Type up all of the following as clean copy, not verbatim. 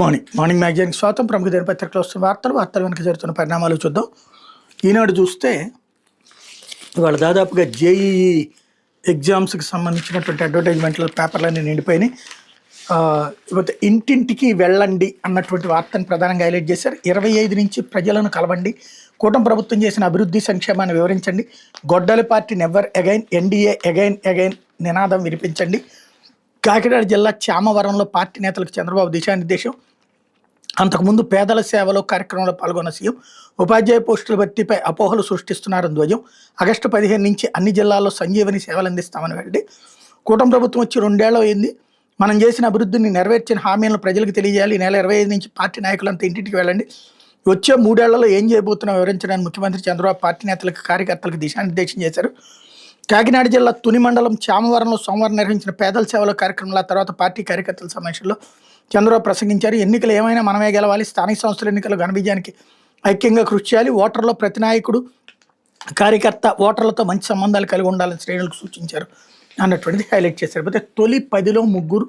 Morning మ్యాగజైన్కి స్వాగతం. ప్రముఖ దినపత్రికలో వస్తున్న వార్తలు వెనక జరుగుతున్న పరిణామాలు చూద్దాం. ఈనాడు చూస్తే ఇవాళ దాదాపుగా జేఈఈ ఎగ్జామ్స్కి సంబంధించినటువంటి అడ్వర్టైజ్మెంట్ల పేపర్లన్నీ నిండిపోయినాయి. ఇకపోతే ఇంటింటికి వెళ్ళండి అన్నటువంటి వార్తను ప్రధానంగా హైలైట్ చేశారు. 25 నుంచి ప్రజలను కలవండి, కూటమి ప్రభుత్వం చేసిన అభివృద్ధి సంక్షేమాన్ని వివరించండి, గొడ్డలి party never again, NDA again again నినాదం వినిపించండి. కాకినాడ జిల్లా చామవరంలో పార్టీ నేతలకు చంద్రబాబు దిశానిర్దేశం. అంతకుముందు పేదల సేవలో కార్యక్రమంలో పాల్గొన్న సీఎం. ఉపాధ్యాయ పోస్టుల భర్తీపై అపోహలు సృష్టిస్తున్నారని ధ్వజం. ఆగస్టు 15 నుంచి అన్ని జిల్లాల్లో సంజీవని సేవలు అందిస్తామని వెల్లడి. కూటమి ప్రభుత్వం వచ్చి 2 ఏళ్ళు అయింది. మనం చేసిన అభివృద్ధిని నెరవేర్చిన హామీలను ప్రజలకు తెలియజేయాలి. ఈ నెల 25 నుంచి పార్టీ నాయకులంతా ఇంటింటికి వెళ్ళండి. వచ్చే 3 ఏళ్లలో ఏం చేయబోతున్నా వివరించడానికి ముఖ్యమంత్రి చంద్రబాబు పార్టీ నేతలకు కార్యకర్తలకు దిశానిర్దేశం చేశారు. కాకినాడ జిల్లా తుని మండలం చామవరంలో సోమవారం నిర్వహించిన పేదల సేవల కార్యక్రమాల తర్వాత పార్టీ కార్యకర్తల సమావేశంలో చంద్రబాబు ప్రసంగించారు. ఎన్నికలు ఏమైనా మనమే గెలవాలి, స్థానిక సంస్థల ఎన్నికల ఘన విజయానికి ఐక్యంగా కృషి చేయాలి, ఓటర్లో ప్రతి నాయకుడు కార్యకర్త ఓటర్లతో మంచి సంబంధాలు కలిగి ఉండాలని శ్రేణులకు సూచించారు అన్నటువంటిది హైలైట్ చేశారు. అయితే తొలి 10లో 3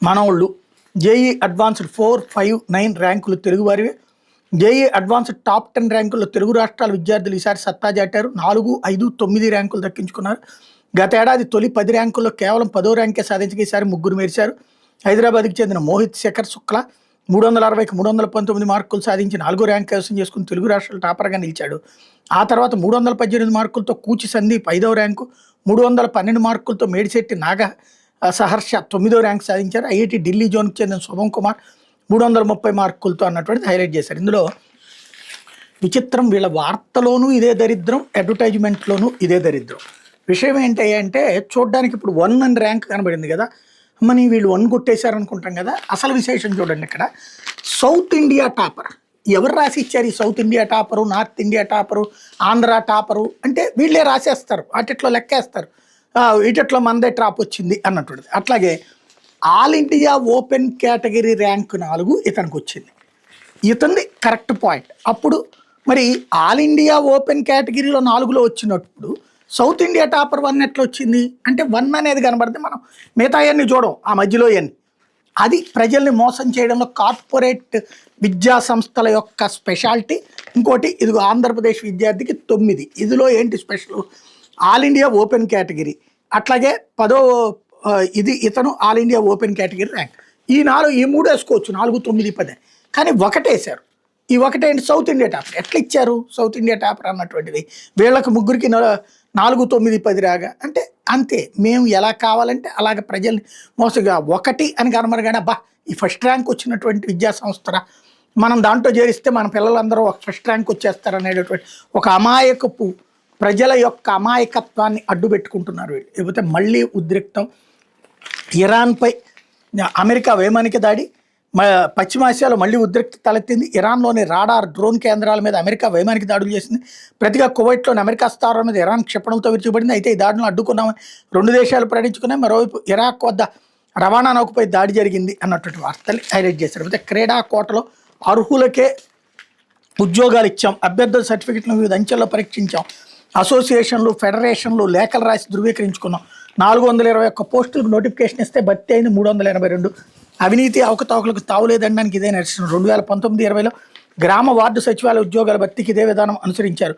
మనోళ్ళు. జేఈ అడ్వాన్స్డ్ 4, 5, 9 ర్యాంకులు తెలుగువారివే. జేఈ అడ్వాన్స్డ్ టాప్ 10 ర్యాంకుల్లో తెలుగు రాష్ట్రాల విద్యార్థులు ఈసారి సత్తా చాటారు. 4, 5, 9 ర్యాంకులు దక్కించుకున్నారు. గతేడాది తొలి 10 ర్యాంకుల్లో కేవలం 10వ ర్యాంకే సాధించగా ఈసారి 3 మెరిశారు. హైదరాబాద్కి చెందిన మోహిత్ శేఖర్ శుక్లా 360కి 319 మార్కులు సాధించి 4వ ర్యాంక్ కైవసం చేసుకుని తెలుగు రాష్ట్రాల టాపర్గా నిలిచాడు. ఆ తర్వాత 318 మార్కులతో కూచి సందీప్ 5వ ర్యాంకు, 312 మార్కులతో మేడిశెట్టి నాగ సహర్ష 9వ ర్యాంక్ సాధించారు. ఐఐటి ఢిల్లీ జోన్కి చెందిన శుభం కుమార్ 330 మార్కులతో అన్నటువంటిది హైలైట్ చేశారు. ఇందులో విచిత్రం, వీళ్ళ వార్తలోనూ ఇదే దరిద్రం, అడ్వర్టైజ్మెంట్లోనూ ఇదే దరిద్రం. విషయం ఏంటి అంటే చూడడానికి ఇప్పుడు 1 అని ర్యాంక్ కనబడింది కదా, మనీ వీళ్ళు 1 కొట్టేశారు అనుకుంటాం కదా. అసలు విశేషం చూడండి, ఇక్కడ సౌత్ ఇండియా టాపర్ ఎవరు రాసి ఇచ్చారు? ఈ south India topper, north India topper, Andhra topper అంటే వీళ్ళే రాసేస్తారు, వాటిట్లో లెక్కేస్తారు, వీటిట్లో మనదే టాప్ వచ్చింది అన్నటువంటిది. అట్లాగే all India open category rank 4 ఇతనికి వచ్చింది. ఇతనిది కరెక్ట్ పాయింట్. అప్పుడు మరి ఆల్ ఇండియా ఓపెన్ కేటగిరీలో 4లో వచ్చినప్పుడు సౌత్ ఇండియా టాపర్ 1 ఎట్లా వచ్చింది అంటే 1 అనేది కనబడితే మనం మిగతా అన్ని చూడం, ఆ మధ్యలో అన్ని. అది ప్రజల్ని మోసం చేయడంలో కార్పొరేట్ విద్యా సంస్థల యొక్క స్పెషాలిటీ. ఇంకోటి ఇదిగో ఆంధ్రప్రదేశ్ విద్యార్థికి 9. ఇందులో ఏంటి special? All India open category, అట్లాగే 10వ ఇది ఇతను all India open category rank. ఈ 3 వేసుకోవచ్చు, 4, 9, 10. కానీ ఒకటేశారు. ఈ ఒకటేంటి? South India topper. ఎట్లా ఇచ్చారు సౌత్ ఇండియా టాపర్ అన్నటువంటిది? వీళ్ళకి ముగ్గురికి 4, 9, 10 రాగా అంటే అంతే. మేము ఎలా కావాలంటే అలాగ ప్రజల్ని మోసగా 1 అని కనమరగానే అబ్బా ఈ ఫస్ట్ ర్యాంక్ వచ్చినటువంటి విద్యా సంస్థరా, మనం దాంట్లో చేరిస్తే మన పిల్లలందరూ ఫస్ట్ ర్యాంక్ వచ్చేస్తారనేటటువంటి ఒక అమాయకపు ప్రజల యొక్క అమాయకత్వాన్ని అడ్డు పెట్టుకుంటున్నారు వీళ్ళు. లేకపోతే మళ్ళీ ఉద్రిక్తం. ఇరాన్పై అమెరికా వైమానిక దాడి, పశ్చిమాసియాలో మళ్ళీ ఉద్రిక్త తలెత్తింది. ఇరాన్లోని రాడార్, డ్రోన్ కేంద్రాల మీద అమెరికా వైమానిక దాడులు చేసింది. ప్రతిగా కువైట్లోని అమెరికా స్థావరాల మీద ఇరాన్ క్షిపణులతో విరుచుకుపడింది. అయితే ఈ దాడులను అడ్డుకున్నామని 2 దేశాలు ప్రకటించుకున్నాయి. మరోవైపు ఇరాక్ వద్ద రవాణా నౌకపై దాడి జరిగింది అన్నటువంటి వార్తలు హైలైట్ చేశారు. అయితే క్రీడా కోటలో అర్హులకే ఉద్యోగాలు ఇచ్చాం, అభ్యర్థుల సర్టిఫికెట్లను వివిధ అంచెల్లో పరీక్షించాం, అసోసియేషన్లు, ఫెడరేషన్లు లేఖలు రాసి ధృవీకరించుకున్నాం. 421 పోస్టులకు నోటిఫికేషన్ ఇస్తే భర్తీ అయింది 382. అవినీతి అవకతవకలకు తావులేదనడానికి ఇదే నిరసన. 2019-20లో గ్రామ వార్డు సచివాలయ ఉద్యోగాల భర్తీకి ఇదే విధానం అనుసరించారు.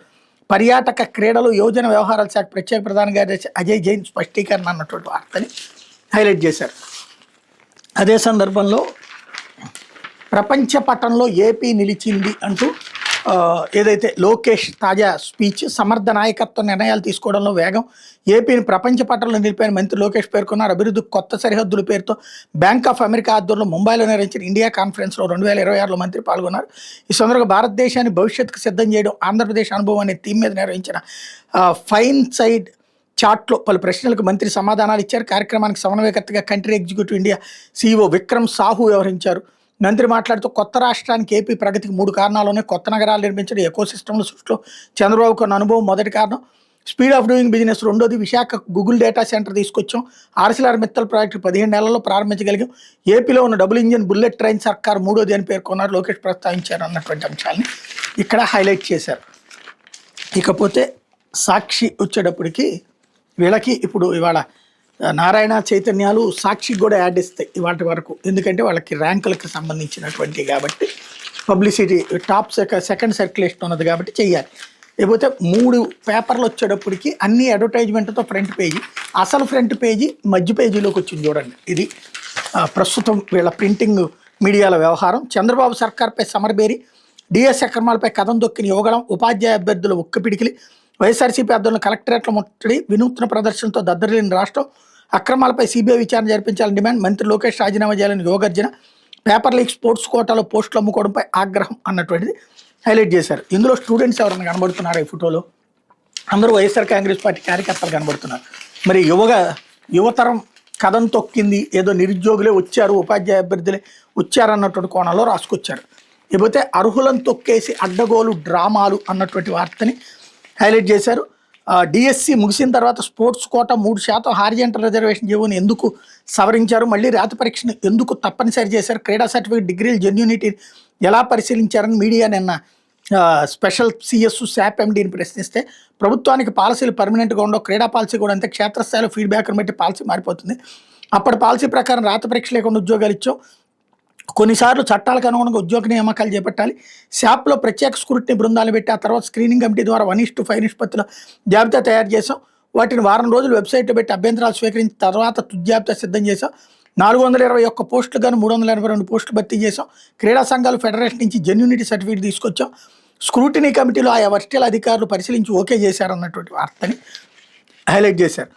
పర్యాటక, క్రీడలు, యువజన వ్యవహారాల శాఖ ప్రత్యేక ప్రధాన కార్యదర్శి అజయ్ జైన్ స్పష్టీకరణ అన్నటువంటి వార్తని హైలైట్ చేశారు. అదే సందర్భంలో ప్రపంచ పటంలో ఏపీ నిలిచింది అంటూ ఏదైతే లోకేష్ తాజా స్పీచ్, సమర్థ నాయకత్వ నిర్ణయాలు తీసుకోవడంలో వేగం, ఏపీని ప్రపంచ పటంలో నిలిపాయని మంత్రి లోకేష్ పేర్కొన్నారు. అభివృద్ధి కొత్త సరిహద్దుల పేరుతో బ్యాంక్ ఆఫ్ అమెరికా ఆధ్వర్యంలో ముంబైలో నిర్వహించిన ఇండియా కాన్ఫరెన్స్లో 2026లో మంత్రి పాల్గొన్నారు. ఈ సందర్భంగా భారతదేశాన్ని భవిష్యత్తుకు సిద్ధం చేయడం, ఆంధ్రప్రదేశ్ అనుభవం అనే థీమ్ మీద నిర్వహించిన ఫైన్ సైడ్ చాట్లో పలు ప్రశ్నలకు మంత్రి సమాధానాలు ఇచ్చారు. కార్యక్రమానికి సమన్వయకర్తగా country executive India CEO Vikram Sahu వ్యవహరించారు. మంత్రి మాట్లాడుతూ కొత్త రాష్ట్రానికి ఏపీ ప్రగతికి 3 కారణాలు ఉన్నాయి. కొత్త నగరాలు నిర్మించడం, ఎకోసిస్టమ్ల సృష్టిలో చంద్రబాబుకు ఉన్న అనుభవం మొదటి కారణం, స్పీడ్ ఆఫ్ డూయింగ్ బిజినెస్ రెండోది, విశాఖ గూగుల్ డేటా సెంటర్ తీసుకొచ్చాం, ఆర్సిఆర్ మిత్తల్ ప్రాజెక్టు 15 నెలల్లో ప్రారంభించగలిగాం, ఏపీలో ఉన్న డబుల్ ఇంజిన్ బుల్లెట్ ట్రైన్ సర్కార్ మూడోది అని పేర్కొన్నారు. లోకేష్ ప్రస్తావించారు అన్నటువంటి అంశాలని ఇక్కడ హైలైట్ చేశారు. ఇకపోతే సాక్షి వచ్చేటప్పటికి వీళ్ళకి ఇప్పుడు ఇవాళ నారాయణ చైతన్యాలు సాక్షికి కూడా యాడ్ ఇస్తాయి ఇవాటి వరకు, ఎందుకంటే వాళ్ళకి ర్యాంకులకు సంబంధించినటువంటి కాబట్టి పబ్లిసిటీ టాప్ సెకండ్ సర్క్యులేషన్ ఉన్నది కాబట్టి చెయ్యాలి. లేకపోతే 3 పేపర్లు వచ్చేటప్పటికి అన్ని అడ్వర్టైజ్మెంట్తో ఫ్రంట్ పేజీ, అసలు ఫ్రంట్ పేజీ మధ్య పేజీలోకి వచ్చింది చూడండి. ఇది ప్రస్తుతం వీళ్ళ ప్రింటింగ్ మీడియాల వ్యవహారం. చంద్రబాబు సర్కార్పై సమరబేరి, డిఎస్ అక్రమాలపై కథం దొక్కిన యువగళం, ఉపాధ్యాయ అభ్యర్థుల ఉక్కపిడికిలి, వైఎస్ఆర్సీపీ అభ్యర్థులను కలెక్టరేట్ల ముట్టడి, వినూత్న ప్రదర్శనతో దద్దరిల్లిన రాష్ట్రం, అక్రమాలపై సిబిఐ విచారణ జరిపించాలని డిమాండ్, మంత్రి లోకేష్ రాజీనామా చేయాలని యువగర్జన, పేపర్ లీక్, స్పోర్ట్స్ కోటాలో పోస్టులు అమ్ముకోవడంపై ఆగ్రహం అన్నటువంటిది హైలైట్ చేశారు. ఇందులో స్టూడెంట్స్ ఎవరైనా కనబడుతున్నారు ఈ ఫోటోలో? అందరూ వైఎస్ఆర్ కాంగ్రెస్ పార్టీ కార్యకర్తలు కనబడుతున్నారు. మరి యువతరం కథం తొక్కింది, ఏదో నిరుద్యోగులే వచ్చారు, ఉపాధ్యాయ అభ్యర్థులే వచ్చారు అన్నటువంటి కోణంలో రాసుకొచ్చారు. లేకపోతే అర్హులను తొక్కేసి అడ్డగోలు డ్రామాలు అన్నటువంటి వార్తని హైలైట్ చేశారు. డిఎస్సి ముగిసిన తర్వాత స్పోర్ట్స్ కోటా 3% హారిజెంటల్ రిజర్వేషన్ జీవోని ఎందుకు సవరించారు, మళ్ళీ రాత పరీక్షను ఎందుకు తప్పనిసరి చేశారు, క్రీడా సర్టిఫికేట్ డిగ్రీలు జెన్యూనిటీ ఎలా పరిశీలించారని మీడియా నిన్న స్పెషల్ సిఎస్ శాప్ ఎండీని ప్రశ్నిస్తే, ప్రభుత్వానికి పాలసీలు పర్మనెంట్గా ఉండవు, క్రీడా పాలసీ కూడా అంతే, క్షేత్రస్థాయిలో ఫీడ్బ్యాక్ను బట్టి పాలసీ మారిపోతుంది, అప్పటి పాలసీ ప్రకారం రాత పరీక్ష లేకుండా ఉద్యోగాలు ఇచ్చాం, కొన్నిసార్లు చట్టాలకు అనుగుణంగా ఉద్యోగ నియామకాలు చేపట్టాలి, శాప్లో ప్రత్యేక స్క్రూటినీ బృందాలు పెట్టి ఆ తర్వాత స్క్రీనింగ్ కమిటీ ద్వారా 1:5 నిష్పత్తుల జాబితా తయారు చేసాం, వాటిని వారం రోజులు వెబ్సైట్లో పెట్టి అభ్యంతరాలు స్వీకరించిన తర్వాత తుది జాబితా సిద్ధం చేసాం, 421 పోస్టులు కానీ 382 పోస్టులు భర్తీ చేసాం, క్రీడా సంఘాలు ఫెడరేషన్ నుంచి జెన్యూనిటీ సర్టిఫికేట్ తీసుకొచ్చాం, స్క్రూటినీ కమిటీలో ఆయా వర్సిటీల అధికారులు పరిశీలించి ఓకే చేశారన్నటువంటి వార్తని హైలైట్ చేశారు.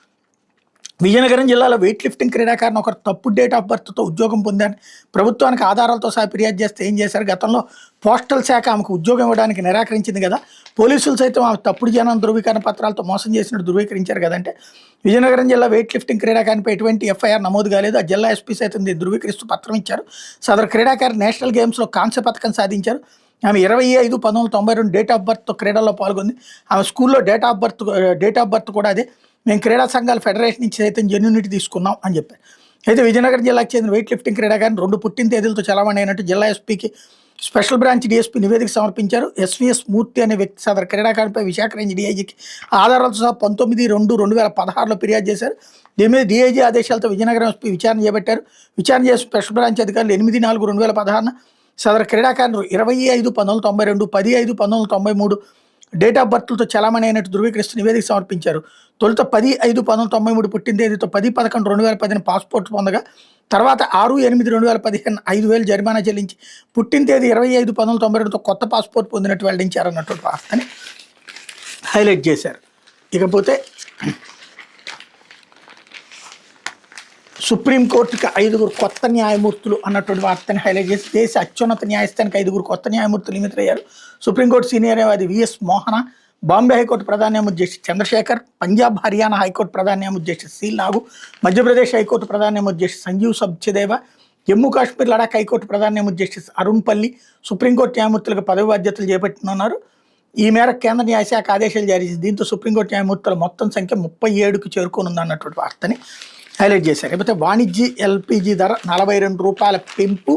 విజయనగరం జిల్లాలో వెయిట్ లిఫ్టింగ్ క్రీడాకారుని ఒకరు తప్పు డేట్ ఆఫ్ బర్త్తో ఉద్యోగం పొందారని ప్రభుత్వానికి ఆధారాలతో సహా ఫిర్యాదు చేస్తే ఏం చేశారు? గతంలో పోస్టల్ శాఖ ఆమెకు ఉద్యోగం ఇవ్వడానికి నిరాకరించింది కదా, పోలీసులు సైతం ఆమె తప్పుడు జనం ధృవీకరణ పత్రాలతో మోసం చేసినట్టు ధృవీకరించారు కదంటే, విజయనగరం జిల్లా వెయిట్ లిఫ్టింగ్ క్రీడాకారిపై ఎటువంటి ఎఫ్ఐఆర్ నమోదు కాలేదు, ఆ జిల్లా ఎస్పీ సైతం దీన్ని ధృవీకరిస్తూ పత్రం ఇచ్చారు. సదరు క్రీడాకారి నేషనల్ గేమ్స్లో కాంస్య పథకం సాధించారు. ఆమె 25/1992 డేట్ ఆఫ్ బర్త్తో క్రీడల్లో పాల్గొంది. ఆమె స్కూల్లో డేట్ ఆఫ్ బర్త్ కూడా అదే. మేము క్రీడా సంఘాల ఫెడరేషన్ నుంచి సైతం జెన్యూనిటీ తీసుకున్నాం అని చెప్పారు. అయితే విజయనగరం జిల్లాకు చెందిన వెయిట్ లిఫ్టింగ్ క్రీడాకారిని 2 పుట్టిన తేదీలతో చలామణి అయినట్టు జిల్లా ఎస్పీకి స్పెషల్ బ్రాంచ్ డిఎస్పీ నివేదిక సమర్పించారు. ఎస్వీఎస్ మూర్తి అనే వ్యక్తి సదరు క్రీడాకారిపై విశాఖ రేంజ్ డిఐజీకి ఆధారాలతో సహా 19/2/2016లో ఫిర్యాదు చేశారు. దీని మీద డిఐజీ ఆదేశాలతో విజయనగరం ఎస్పీ విచారణ చేపట్టారు. విచారణ చేసి స్పెషల్ బ్రాంచ్ అధికారులు 8/4/2016 సదరు క్రీడాకారులు 25/1992, 10/5/1993 డేట్ ఆఫ్ బర్త్లతో చలామణి అయినట్టు ధృవీకరిస్తూ నివేదిక సమర్పించారు. తొలుత 10/5/1993 పుట్టిన తేదీతో 10/11/2010 పాస్పోర్ట్ పొందగా తర్వాత 6/8/2015 5,000 జరిమానా చెల్లించి పుట్టిన తేదీ 25/1992తో కొత్త పాస్పోర్ట్ పొందినట్టు వెల్లడించారన్నటువంటి వార్తని హైలైట్ చేశారు. ఇకపోతే సుప్రీంకోర్టుకి 5 కొత్త న్యాయమూర్తులు అన్నటువంటి వార్తని హైలైట్ చేసి, దేశ అత్యున్నత న్యాయస్థానానికి 5 కొత్త న్యాయమూర్తులు నియమితులయ్యారు. సుప్రీంకోర్టు సీనియర్ న్యాయవాది విఎస్ మోహన, బాంబే హైకోర్టు ప్రధాన న్యాయమూర్తి జస్టిస్ చంద్రశేఖర్, పంజాబ్ హర్యానా హైకోర్టు ప్రధాన న్యాయమూర్తి జస్టిస్ సి నాగు, మధ్యప్రదేశ్ హైకోర్టు ప్రధాన న్యాయమూర్తి జస్టిస్ సంజీవ్ సబ్చిదేవ, జమ్మూ కాశ్మీర్ లడాక్ హైకోర్టు ప్రధాన న్యాయమూర్తి జస్టిస్ అరుణ్ పల్లి సుప్రీంకోర్టు న్యాయమూర్తులకు పదవి బాధ్యతలు చేపట్టనున్నారు. ఈ మేరకు కేంద్ర న్యాయశాఖ ఆదేశాలు జారీ చేసింది. దీంతో సుప్రీంకోర్టు న్యాయమూర్తుల మొత్తం సంఖ్య 37కు చేరుకోనుంది అన్నటువంటి వార్తని హైలైట్ చేశారు. లేకపోతే వాణిజ్య ఎల్పిజి ధర ₹42 పెంపు,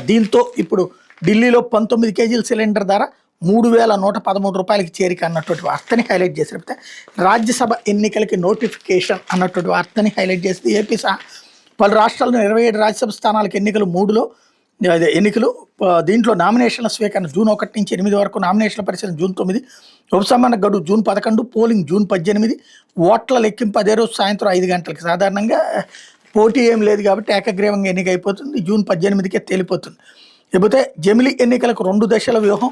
దీంతో ఇప్పుడు ఢిల్లీలో 19 కేజీల సిలిండర్ ధర ₹3,113కి చేరిక అన్నటువంటి వార్తని హైలైట్ చేశారు. లేకపోతే రాజ్యసభ ఎన్నికలకి నోటిఫికేషన్ అన్నటువంటి వార్తని హైలైట్ చేసింది. ఏపీ సహా పలు రాష్ట్రాల్లో 27 రాజ్యసభ స్థానాలకు ఎన్నికలు దీంట్లో నామినేషన్ల స్వీకరణ జూన్ 1 నుంచి 8 వరకు, నామినేషన్ల పరిశీలన జూన్ 9, ఉపసంహరణ గడువు జూన్ 11, పోలింగ్ జూన్ 18, ఓట్ల లెక్కింపు అదే రోజు సాయంత్రం 5 గంటలకి. సాధారణంగా పోటీ ఏం లేదు కాబట్టి ఏకగ్రీవంగా ఎన్నిక అయిపోతుంది, జూన్ 18కే తేలిపోతుంది. లేకపోతే జమిలీ ఎన్నికలకు 2 దశల వ్యూహం.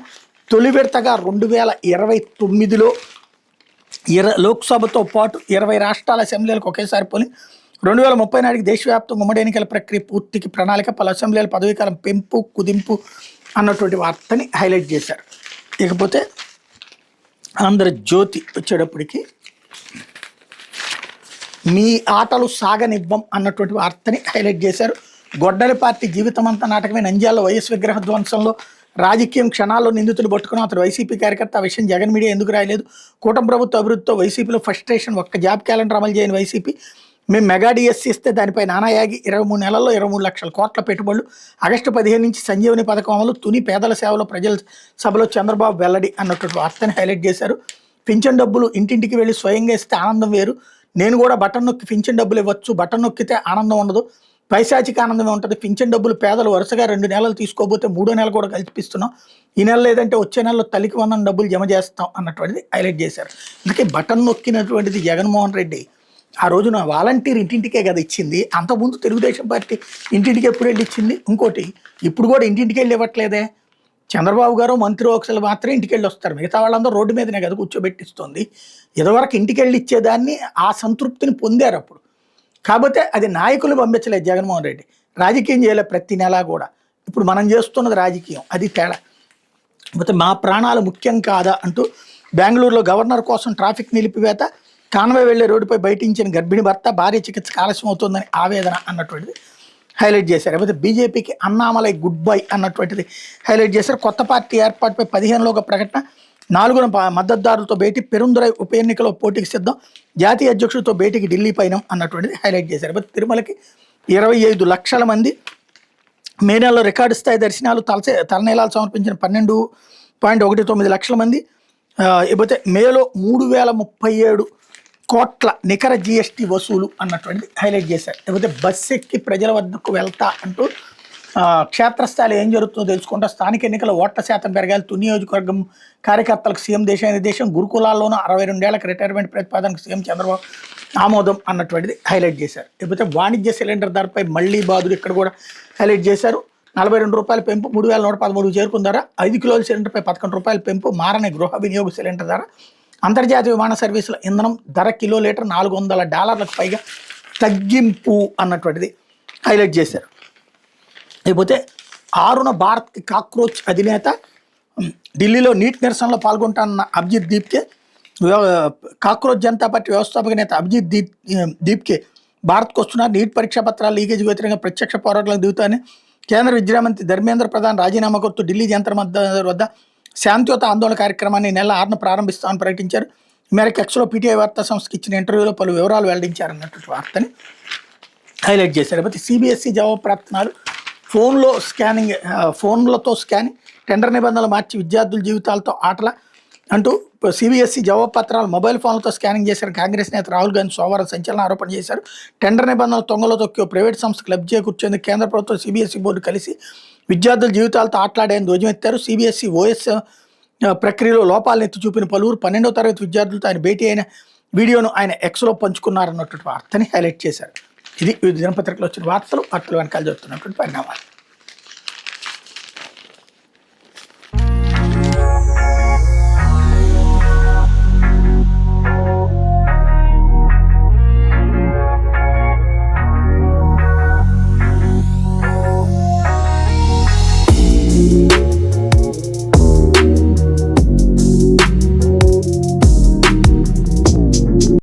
తొలి విడతగా 2029లో లోక్సభతో పాటు 20 రాష్ట్రాల అసెంబ్లీలకు ఒకేసారి పోలింగ్. 2030 నాటికి దేశవ్యాప్తంగా ఉమ్మడి ఎన్నికల ప్రక్రియ పూర్తికి ప్రణాళిక, పలు అసెంబ్లీల పదవీకాలం పెంపు కుదింపు అన్నటువంటి వార్తని హైలైట్ చేశారు. ఇకపోతే ఆంధ్రజ్యోతి వచ్చేటప్పటికి మీ ఆటలు సాగనివ్వం అన్నటువంటి వార్తని హైలైట్ చేశారు. గొడ్డలి పార్టీ జీవితమంతా నాటకమే, నంద్యాలలో వైఎస్ విగ్రహ ధ్వంసంలో రాజకీయం క్షణాల్లో నిందితులు పట్టుకున్నాం, అతను వైసీపీ కార్యకర్త, ఆ విషయం జగన్ మీడియా ఎందుకు రాయలేదు, కూటమి ప్రభుత్వ అభివృద్ధితో వైసీపీలో ఫ్రస్ట్రేషన్, ఒక్క జాబ్ క్యాలెండర్ అమలు చేయని వైసీపీ, మేము మెగా డిఎస్సీ ఇస్తే దానిపై నానాయాగి 23 నెలల్లో 23 లక్షల కోట్ల పెట్టుబడులు, ఆగస్టు 15 నుంచి సంజీవని పథకం అమలు, తుని పేదల సేవలో ప్రజల సభలో చంద్రబాబు వెల్లడి అన్నటువంటి వార్తని హైలైట్ చేశారు. పింఛన్ డబ్బులు ఇంటింటికి వెళ్ళి స్వయంగా ఇస్తే ఆనందం వేరు, నేను కూడా బటన్ నొక్కి పింఛన్ డబ్బులు ఇవ్వచ్చు, బటన్ నొక్కితే ఆనందం ఉండదు, పైశాచిక ఆనందమే ఉంటుంది. పింఛన్ డబ్బులు పేదలు వరుసగా 2 నెలలు తీసుకోబోతే 3వ నెల కూడా కల్పిస్తున్నాం, ఈ నెల లేదంటే వచ్చే నెలలో తల్లికి వందనం డబ్బులు జమ చేస్తాం అన్నటువంటిది హైలైట్ చేశారు. అందుకే బటన్ నొక్కినటువంటిది జగన్మోహన్ రెడ్డి ఆ రోజున వాలంటీర్ ఇంటింటికే కదా ఇచ్చింది, అంతకుముందు తెలుగుదేశం పార్టీ ఇంటింటికి ఎప్పుడు వెళ్ళి ఇచ్చింది. ఇంకోటి ఇప్పుడు కూడా ఇంటింటికి వెళ్ళి ఇవ్వట్లేదే, చంద్రబాబు గారు మంత్రి ఒకసారి మాత్రమే ఇంటికి వెళ్ళి వస్తారు, మిగతా వాళ్ళందరూ రోడ్డు మీదనే కదా కూర్చోబెట్టిస్తుంది. ఇదివరకు ఇంటికి వెళ్ళి ఇచ్చేదాన్ని ఆ సంతృప్తిని పొందారు అప్పుడు. కాకపోతే అది నాయకులు పంపించలేదు జగన్మోహన్ రెడ్డి, రాజకీయం చేయలేదు ప్రతి నెలా కూడా. ఇప్పుడు మనం చేస్తున్నది రాజకీయం, అది తేడా. కాకపోతే మా ప్రాణాలు ముఖ్యం కాదా అంటూ బెంగళూరులో గవర్నర్ కోసం ట్రాఫిక్ నిలిపివేత, కాన్వాయ్ వెళ్లే రోడ్డుపై బయటించిన గర్భిణి భర్త, భార్య చికిత్సకు ఆలస్యం అవుతుందని ఆవేదన అన్నటువంటిది హైలైట్ చేశారు. లేకపోతే బీజేపీకి అన్నామలై గుడ్ బై అన్నటువంటిది హైలైట్ చేశారు. కొత్త పార్టీ ఏర్పాటుపై 15లోగా ప్రకటన, 4 మద్దతుదారులతో భేటీ, పెరుందురై ఉప ఎన్నికలో పోటీకి సిద్ధం, జాతీయ అధ్యక్షుడితో భేటీకి ఢిల్లీ పైన అన్నటువంటిది హైలైట్ చేశారు. తిరుమలకి 25 లక్షల మంది, మే నెలలో రికార్డు స్థాయి దర్శనాలు, తలనీలాలు సమర్పించిన 12.19 లక్షల మంది. లేకపోతే మేలో 3037 కోట్ల నికర జిఎస్టీ వసూలు అన్నటువంటిది హైలైట్ చేశారు. లేకపోతే బస్సు ఎక్కి ప్రజల వద్దకు వెళ్తా అంటూ క్షేత్రస్థాయిలో ఏం జరుగుతుందో తెలుసుకుంటా, స్థానిక ఎన్నికల ఓట్ల శాతం పెరగాలి, తుని నియోజకవర్గం కార్యకర్తలకు సీఎం దేశం, గురుకులాల్లోనూ 62 ఏళ్లకు రిటైర్మెంట్ ప్రతిపాదనకు సీఎం చంద్రబాబు ఆమోదం అన్నటువంటిది హైలైట్ చేశారు. లేకపోతే వాణిజ్య సిలిండర్ ధరపై మళ్లీ బాధలు ఇక్కడ కూడా హైలైట్ చేశారు. 42 రూపాయల పెంపు, 3113 చేరుకున్న ధర, 5 కిలోల సిలిండర్పై 11 రూపాయల పెంపు, మారని గృహ వినియోగ సిలిండర్ ధర, అంతర్జాతీయ విమాన సర్వీసుల ఇంధనం ధర కిలో లీటర్ $400 పైగా తగ్గింపు అన్నటువంటిది హైలైట్ చేశారు. లేకపోతే 6న భారత్ కాక్రోచ్ అధినేత ఢిల్లీలో నీట్ నిరసనలో పాల్గొంటానన్న అభిజిత్ దీప్కే, కాక్రోచ్ జనతా పార్టీ వ్యవస్థాపక నేత అభిజిత్ దీప్కే భారత్కు వస్తున్నారు, నీట్ పరీక్షా పత్రాలు లీకేజీ వ్యతిరేకంగా ప్రత్యక్ష పోరాటాలకు దిగుతాయని కేంద్ర విద్యా మంత్రి ధర్మేంద్ర ప్రధాన్ రాజీనామా కోరుతూ ఢిల్లీ జంతర్ మంతర్ వద్ద శాంతియుత ఆందోళన కార్యక్రమాన్ని నెల 6న ప్రారంభిస్తామని ప్రకటించారు. ఈ మేరకు ఎక్స్లో పీటీఐ వార్తా సంస్థకి ఇచ్చిన ఇంటర్వ్యూలో పలు వివరాలు వెల్లడించారన్నటువంటి వార్తని హైలైట్ చేశారు. లేకపోతే సిబిఎస్ఈ జవాబు ప్రార్థనలు, ఫోన్లతో స్కానింగ్, టెండర్ నిబంధనలు మార్చి విద్యార్థుల జీవితాలతో ఆటల అంటూ సిబిఎస్ఈ జవాబు పత్రాలు మొబైల్ ఫోన్లతో స్కానింగ్ చేశారు. కాంగ్రెస్ నేత రాహుల్ గాంధీ సోమవారం సంచలన ఆరోపణ చేశారు. టెండర్ నిబంధనలు తొంగలో తొక్కి ప్రైవేట్ సంస్థకు లబ్ధి చేకూర్చేందుకు కేంద్ర ప్రభుత్వం సిబిఎస్ఈ బోర్డు కలిసి విద్యార్థుల జీవితాలతో ఆటలాడేందుకు ధ్వజమెత్తారు. సిబిఎస్ఈ ఓఎస్ ప్రక్రియలో లోపాలను ఎత్తి చూపిన పలువురు 12వ తరగతి విద్యార్థులతో ఆయన భేటీ అయిన వీడియోను ఆయన ఎక్స్లో పంచుకున్నారన్నటువంటి వార్తని హైలైట్ చేశారు. ఇది దినపత్రికలో వచ్చిన వార్తలు వెనకాల జరుగుతున్నటువంటి పరిణామాలు.